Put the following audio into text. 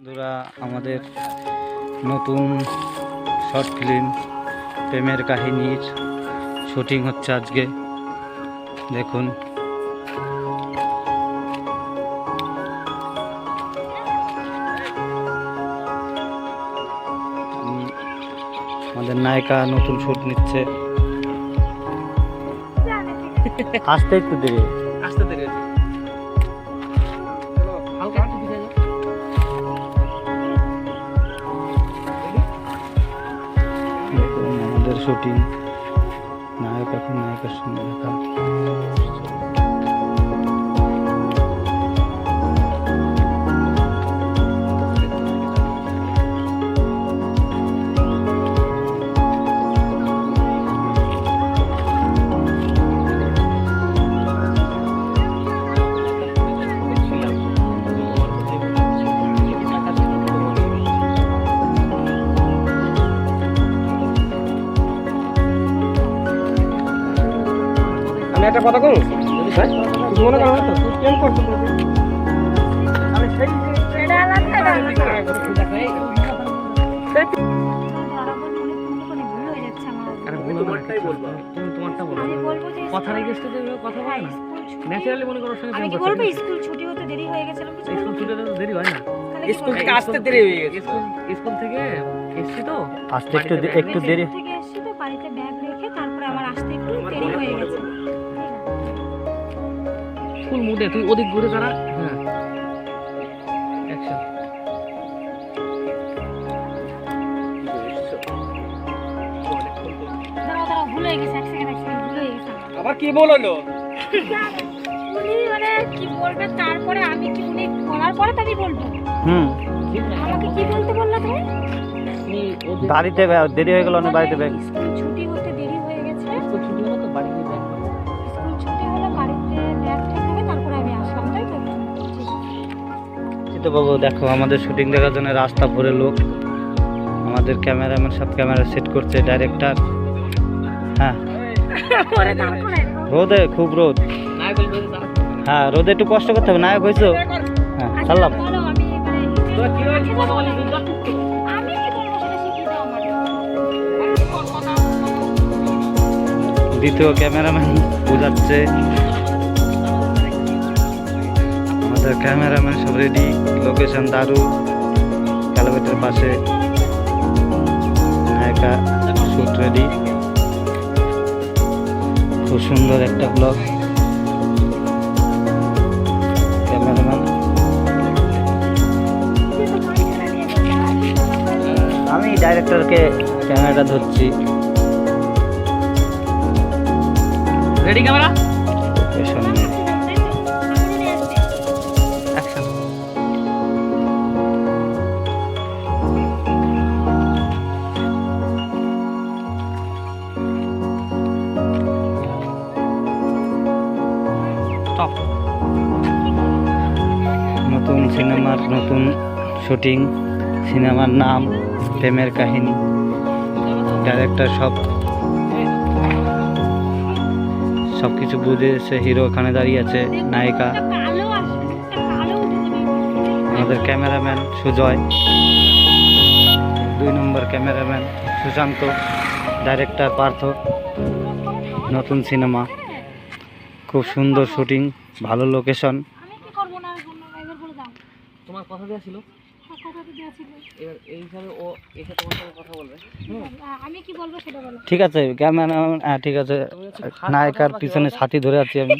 বন্ধুরা, আমাদের নতুন শর্ট ফিল্ম প্রেমের কাহিনীর শুটিং হচ্ছে আজকে। দেখুন, আমাদের নায়িকা নতুন শুট নিচ্ছে। আসতে একটু দেরি আমাদের শুটিং। নায়ক এখন নায়িকার সঙ্গে দেখা। একটা কথা কম মনে করো তো কেন করছো আমি সেই এটা আলাদা কথা রেখেছো তো কথা বল না ন্যাচারালি মনে করো সঙ্গে আমি কি বলবো স্কুল ছুটি হতে দেরি হয়ে গেছিল স্কুল ছুটি হতে দেরি হয় না স্কুল থেকে আসতে দেরি হয়ে গেছে স্কুল থেকে এসেছি তো আসতে একটু দেরি থেকে এসেছি তো বাড়িতে ব্যাগ রেখে তারপরে আমার আসতে একটু দেরি হয়ে গেছে। ফুল মুডে তুই ওদিক ঘুরে দাঁড়া। হ্যাঁ অ্যাকশন দাঁড়াও ভুলে গেছে এক সেকেন্ড ভুলে গেছে আবার কি বললো উনি মানে কি বলবে তারপরে আমি কি উনি বলার পরে তো আমি বলবো। আমাকে কি বলতে বললা তুমি? বাড়িতে দেরি হয়ে গেল না? বাড়িতে ব্যাগ স্কুল ছুটি হতে দেরি হয়ে গেছে। স্কুল ছুটি হলো তো বাড়িতে ব্যাগ স্কুল ছুটি হলো বাড়িতে ব্যাগ ঠেকাবে তারপরে আমি আসলাম তাই তো? তো বাবু দেখো, আমাদের শুটিং দেখার জন্য রাস্তা ভরে লোক। আমাদের ক্যামেরাম্যান সব ক্যামেরা সেট করছে, ডাইরেক্টর। হ্যাঁ রোদে খুব রোদ। হ্যাঁ রোদে একটু কষ্ট করতে হবে। নায়ক হয়েছো? হ্যাঁ ছাড়লাম। বলো আমি মানে আমি কি বলবো সেটা শিখিয়ে দাও আমাকে। দ্বিতীয় ক্যামেরাম্যান বোঝাচ্ছে। আমাদের ক্যামেরাম্যান সব রেডি। লোকেশন দারু, ক্যালবেটের পাশে। নায়িকা শুট রেডি। খুব সুন্দর একটা ব্লগ। ক্যামেরাম্যান আমি ডাইরেক্টরকে ক্যামেরাটা ধরছি। রেডি ক্যামেরা সামনে অ্যাকশন স্টপ। নতুন সিনেমার নতুন শুটিং। সিনেমার নাম প্রেমের কাহিনী। ডাইরেক্টর সব কিছু বুঝেছে। হিরো ওখানে দাঁড়িয়ে আছে, নায়িকা। কালো আসবে কালো আমাদের ক্যামেরাম্যান সুজয়, 2 নম্বর ক্যামেরাম্যান সুশান্ত, ডাইরেক্টর পার্থ। নতুন সিনেমা, খুব সুন্দর শুটিং, ভালো লোকেশন। আমি কি করব না এবার বলে দাও। তোমার কথা দেওয়া ছিল, কথা তো দেওয়া ছিল। এবার এই হিসাবে ও এসে তোমার সাথে কথা বলবে। আমি কি বলবো সেটা বলো। ঠিক আছে ক্যামেরাম্যান। হ্যাঁ ঠিক আছে। নায়িকার পিছনে ছাতি ধরে আছি আমি।